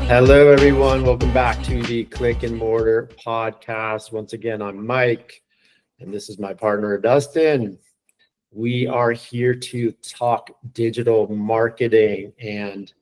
Hello, everyone. Welcome back to the Click and Mortar podcast. Once again, I'm Mike, and this is my partner, Dustin. We are here to talk digital marketing and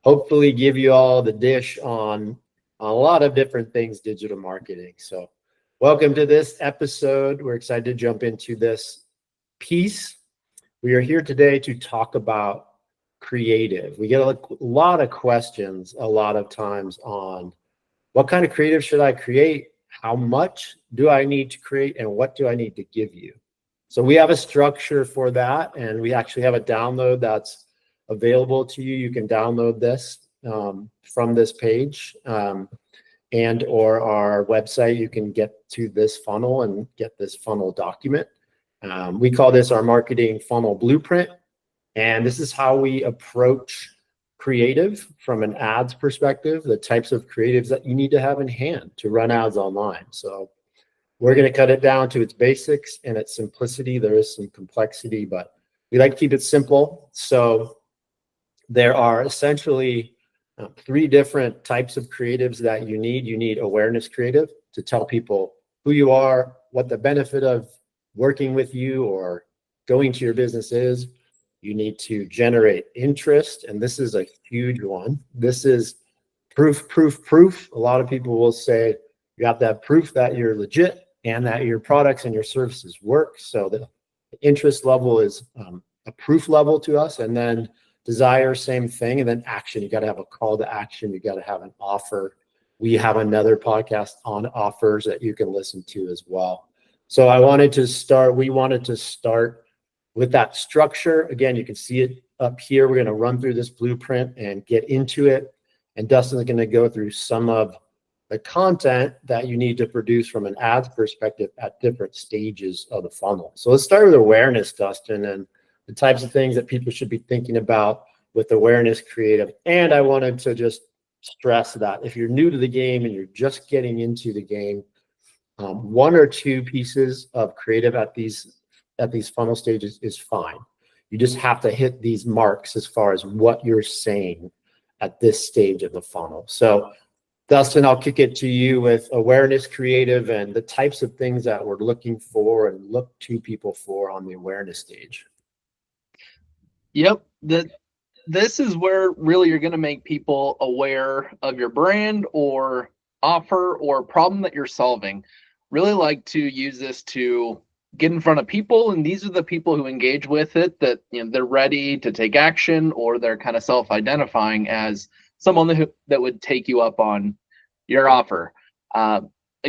hopefully give you all the dish on a lot of different things digital marketing. So welcome to this episode. We're excited to jump into this piece. We are here today to talk about creative. We get a lot of questions a lot of times on what kind of creative should I create? How much do I need to create? And what do I need to give you? So we have a structure for that, and we actually have a download that's available to you. You can download this from this page and or our website. You can get to this funnel and get this funnel document. We call this our marketing funnel blueprint. And this is how we approach creative from an ads perspective, the types of creatives that you need to have in hand to run ads online. So we're going to cut it down to its basics and its simplicity. There is some complexity, but we like to keep it simple. So there are essentially three different types of creatives that you need. You need awareness creative to tell people who you are, what the benefit of working with you or going to your business is. You need to generate interest, and this is a huge one. This is proof. A lot of people will say you have to have proof that you're legit and that your products and your services work. So the interest level is a proof level to us, and then desire, same thing, and then action. You got to have a call to action. You got to have an offer. We have another podcast on offers that you can listen to as well. So we wanted to start with that structure. Again, you can see it up here. We're going to run through this blueprint and get into it. And Dustin is going to go through some of the content that you need to produce from an ads perspective at different stages of the funnel. So let's start with awareness, Dustin, and the types of things that people should be thinking about with awareness creative. And I wanted to just stress that if you're new to the game and you're just getting into the game, one or two pieces of creative at these funnel stages is fine. You just have to hit these marks as far as what you're saying at this stage of the funnel. So Dustin, I'll kick it to you with awareness creative and the types of things that we're looking for and look to people for on the awareness stage. Yep. This is where really you're going to make people aware of your brand or offer or problem that you're solving. Really like to use this to get in front of people, and these are the people who engage with it that they're ready to take action, or they're kind of self-identifying as someone that would take you up on your offer. A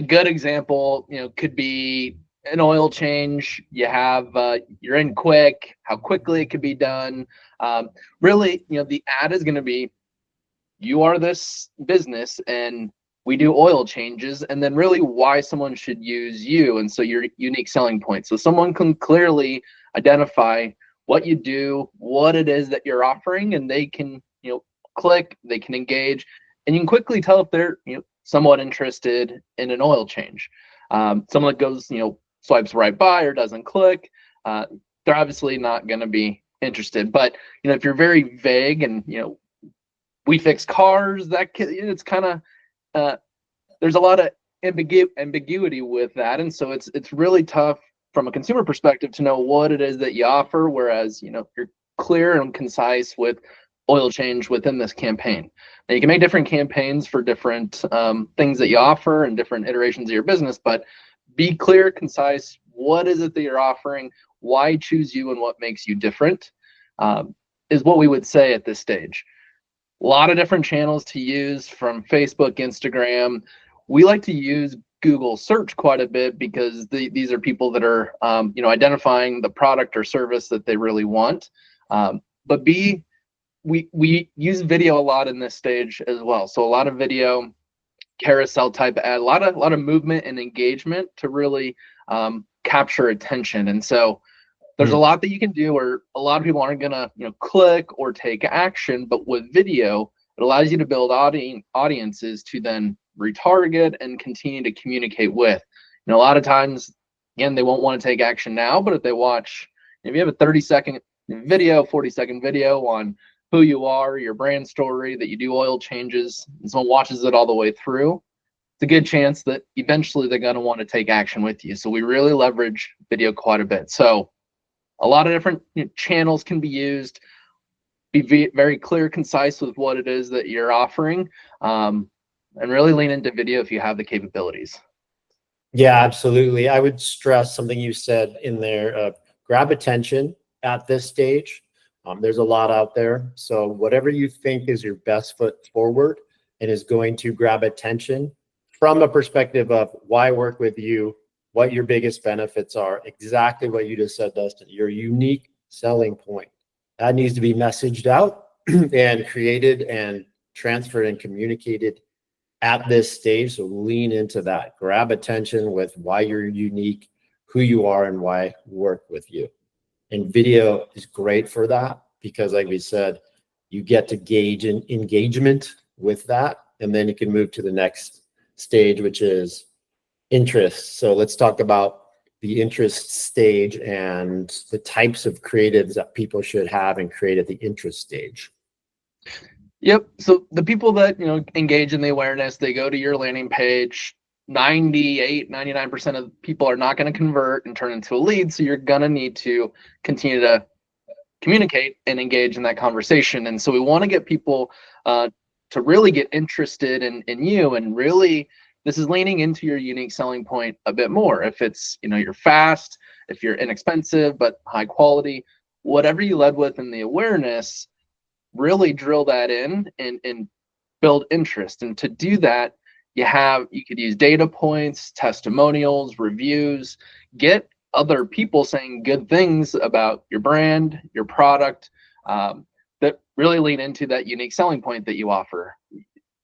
good example could be an oil change. You're in quick, how quickly it could be done. Really, the ad is going to be, you are this business and we do oil changes, and then really why someone should use you. And so your unique selling point. So someone can clearly identify what you do, what it is that you're offering, and they can, click, they can engage, and you can quickly tell if they're, somewhat interested in an oil change. Someone that goes, swipes right by or doesn't click, they're obviously not going to be interested. But, if you're very vague and, we fix cars, it's kind of, there's a lot of ambiguity with that, and so it's really tough from a consumer perspective to know what it is that you offer, whereas you're clear and concise with oil change within this campaign. Now you can make different campaigns for different things that you offer and different iterations of your business, but be clear, concise. What is it that you're offering? Why choose you, and what makes you different is what we would say at this stage. A lot of different channels to use, from Facebook, Instagram. We like to use Google search quite a bit because these are people that are, identifying the product or service that they really want. But we use video a lot in this stage as well. So a lot of video, carousel type ad, a lot of movement and engagement to really capture attention. And so there's a lot that you can do where a lot of people aren't gonna, click or take action, but with video, it allows you to build audiences to then retarget and continue to communicate with. A lot of times, again, they won't want to take action now, but if they watch, if you have a 30-second video, 40-second video on who you are, your brand story, that you do oil changes, and someone watches it all the way through, it's a good chance that eventually they're going to want to take action with you. So we really leverage video quite a bit. So a lot of different channels can be used. Be very clear, concise with what it is that you're offering, and really lean into video if you have the capabilities. Yeah, absolutely. I would stress something you said in there. Grab attention at this stage. There's a lot out there. So whatever you think is your best foot forward and is going to grab attention from a perspective of why work with you, what your biggest benefits are, exactly what you just said, Dustin, your unique selling point. That needs to be messaged out and created and transferred and communicated at this stage. So lean into that. Grab attention with why you're unique, who you are, and why work with you. And video is great for that because, like we said, you get to gauge an engagement with that, and then you can move to the next stage, which is interest. So let's talk about the interest stage and the types of creatives that people should have and create at the interest stage. Yep. So the people that, engage in the awareness, they go to your landing page. 99% of people are not going to convert and turn into a lead. So you're going to need to continue to communicate and engage in that conversation. And so we want to get people to really get interested in you, and really this is leaning into your unique selling point a bit more. If it's, you're fast, if you're inexpensive but high quality, whatever you led with in the awareness, really drill that in and build interest. And to do that, you could use data points, testimonials, reviews, get other people saying good things about your brand, your product, that really lean into that unique selling point that you offer.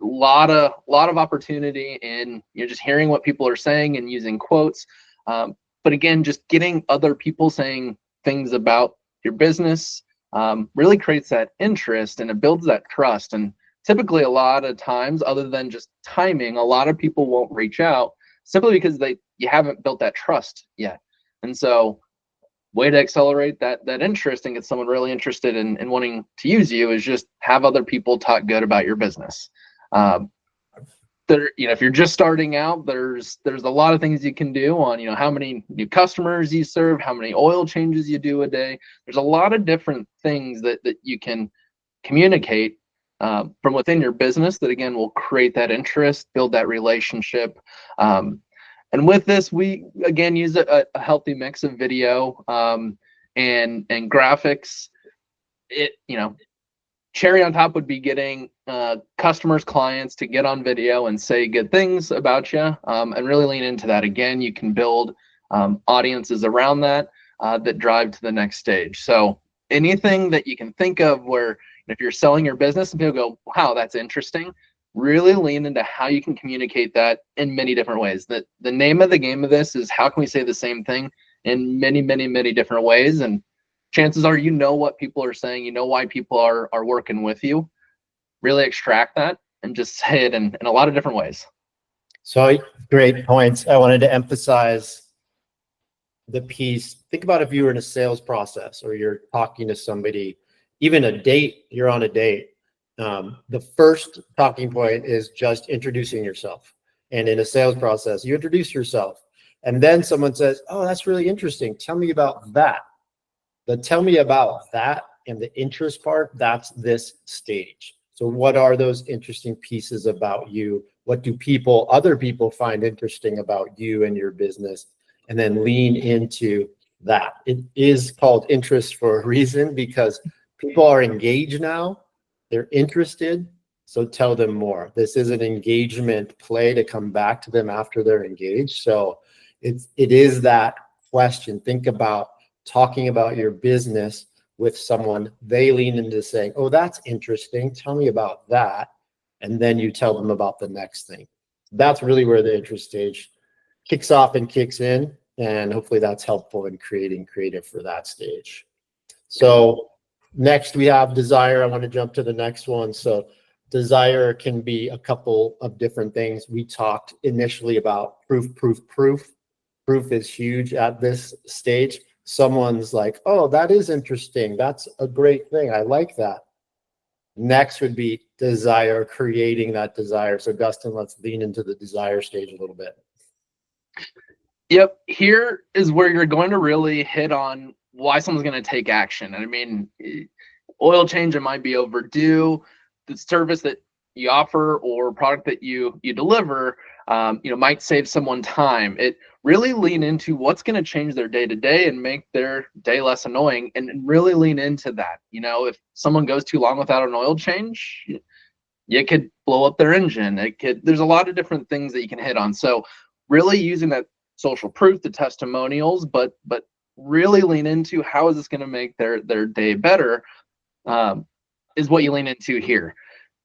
A lot of opportunity in just hearing what people are saying and using quotes. But again, just getting other people saying things about your business really creates that interest, and it builds that trust. And typically a lot of times, other than just timing, a lot of people won't reach out simply because you haven't built that trust yet. And so way to accelerate that interest and get someone really interested in wanting to use you is just have other people talk good about your business. If you're just starting out, there's a lot of things you can do on, how many new customers you serve, how many oil changes you do a day. There's a lot of different things that you can communicate from within your business that, again, will create that interest, build that relationship. And with this, we, again, use a healthy mix of video and graphics. Cherry on top would be getting customers, clients to get on video and say good things about you, and really lean into that. Again, you can build audiences around that that drive to the next stage. So anything that you can think of where if you're selling your business and people go, wow, that's interesting, really lean into how you can communicate that in many different ways. The name of the game of this is how can we say the same thing in many, many, many different ways. And chances are what people are saying, why people are working with you. Really extract that and just say it in a lot of different ways. So great points. I wanted to emphasize the piece. Think about if you were in a sales process or you're talking to somebody, even a date, you're on a date. The first talking point is just introducing yourself. And in a sales process, you introduce yourself. And then someone says, oh, that's really interesting. Tell me about that. The tell me about that and the interest part, that's this stage. So what are those interesting pieces about you? What do other people find interesting about you and your business? And then lean into that. It is called interest for a reason because people are engaged now. They're interested. So tell them more. This is an engagement play to come back to them after they're engaged. So it is that question. Think about talking about your business with someone, they lean into saying, oh, that's interesting. Tell me about that. And then you tell them about the next thing. That's really where the interest stage kicks off and kicks in. And hopefully that's helpful in creating creative for that stage. So next we have desire. I want to jump to the next one. So desire can be a couple of different things. We talked initially about proof. Proof is huge at this stage. Someone's like, oh, that is interesting. That's a great thing. I like that. Next would be desire, creating that desire. So Dustin, let's lean into the desire stage a little bit. Yep. Here is where you're going to really hit on why someone's going to take action. I mean, oil change, it might be overdue. The service that you offer or product that you deliver, might save someone time. It really lean into what's going to change their day to day and make their day less annoying, and really lean into that. If someone goes too long without an oil change, you could blow up their engine. There's a lot of different things that you can hit on. So really using that social proof, the testimonials, but really lean into how is this going to make their day better, is what you lean into here.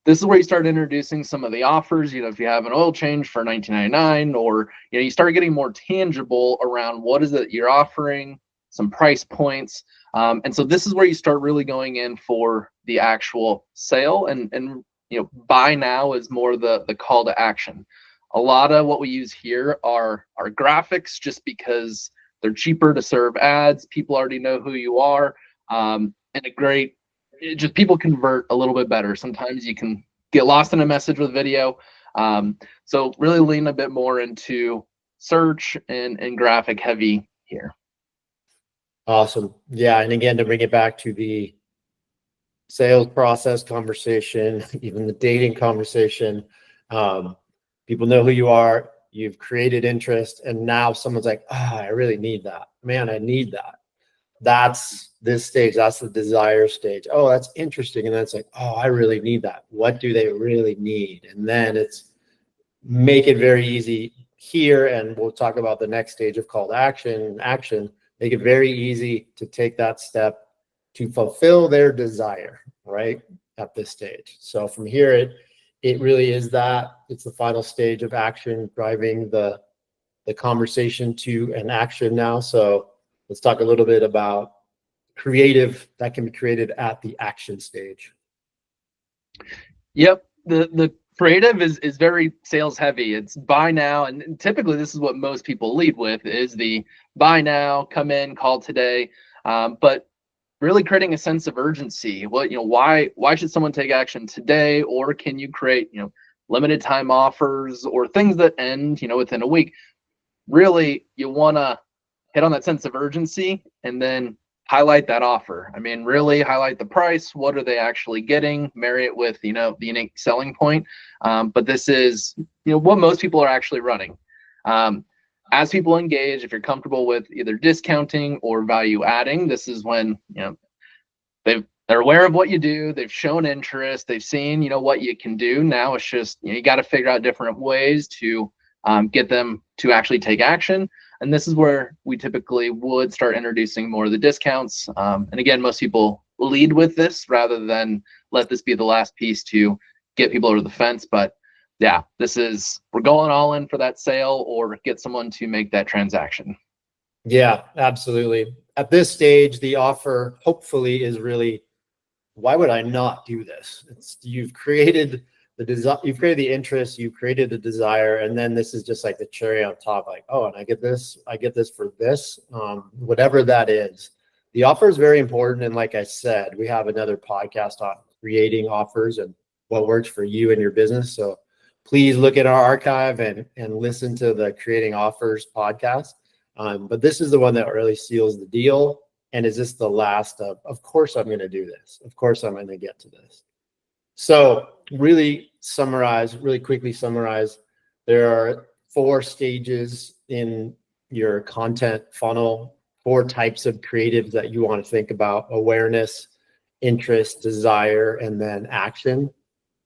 This is where you start introducing some of the offers. If you have an oil change for $19.99, or you start getting more tangible around what is it you're offering, some price points, and so this is where you start really going in for the actual sale. And buy now is more the call to action. A lot of what we use here are graphics, just because they're cheaper to serve ads. People already know who you are, and just people convert a little bit better. Sometimes you can get lost in a message with video. So really lean a bit more into search and graphic heavy here. Awesome. Yeah. And again, to bring it back to the sales process conversation, even the dating conversation, people know who you are, you've created interest, and now someone's like, I really need that. Man, I need that. That's this stage. That's the desire stage. Oh, that's interesting. And then it's like, I really need that. What do they really need? And then it's make it very easy here. And we'll talk about the next stage of call to action. Make it very easy to take that step to fulfill their desire, right? At this stage. So from here, it really is that. It's the final stage of action, driving the conversation to an action now. So let's talk a little bit about creative that can be created at the action stage. Yep. The creative is very sales heavy. It's buy now. And typically this is what most people lead with, is the buy now, come in, call today. But really creating a sense of urgency. Why should someone take action today? Or can you create, limited time offers or things that end, within a week? Really, you want to hit on that sense of urgency and then highlight that offer. I mean, really highlight the price. What are they actually getting? Marry it with, the unique selling point. But this is, what most people are actually running. As people engage, if you're comfortable with either discounting or value adding, this is when, they're aware of what you do. They've shown interest. They've seen, what you can do. Now it's just, you got to figure out different ways to get them to actually take action. And this is where we typically would start introducing more of the discounts. And again, most people lead with this rather than let this be the last piece to get people over the fence. But yeah, we're going all in for that sale or get someone to make that transaction. Yeah, absolutely. At this stage, the offer hopefully is really, why would I not do this? You've created you've created the interest, you've created the desire, and then this is just like the cherry on top, like, and I get this for this, whatever that is. The offer is very important. And like I said, we have another podcast on creating offers and what works for you and your business. So please look at our archive and listen to the Creating Offers podcast. But this is the one that really seals the deal. And is this the last of course I'm going to do this. Of course I'm going to get to this. So really quickly summarize, there are 4 stages in your content funnel, 4 types of creatives that you want to think about: awareness, interest, desire, and then action.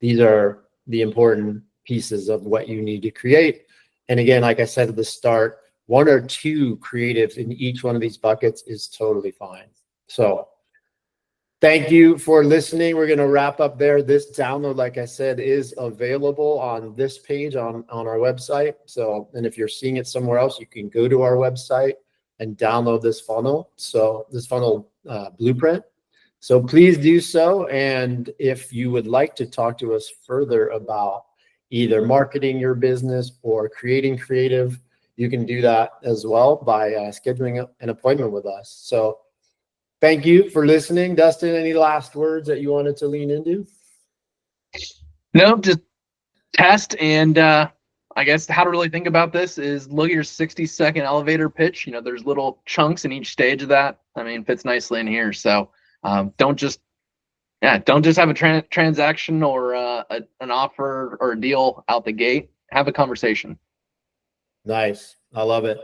These are the important pieces of what you need to create. And again, like I said at the start, 1 or 2 creatives in each one of these buckets is totally fine. So thank you for listening. We're going to wrap up there. This download, like I said, is available on this page on our website. So, and if you're seeing it somewhere else, you can go to our website and download this funnel. So this funnel blueprint. So please do so. And if you would like to talk to us further about either marketing your business or creating creative, you can do that as well by scheduling an appointment with us. So thank you for listening. Dustin, any last words that you wanted to lean into? No, just test. And I guess how to really think about this is look at your 60-second elevator pitch. There's little chunks in each stage of that. I mean, fits nicely in here. So don't just have a transaction or an offer or a deal out the gate. Have a conversation. Nice. I love it.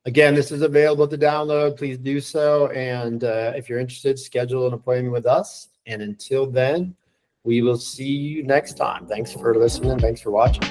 Again, this is available to download. Please do so. And if you're interested, schedule an appointment with us. And until then, we will see you next time. Thanks for listening. Thanks for watching.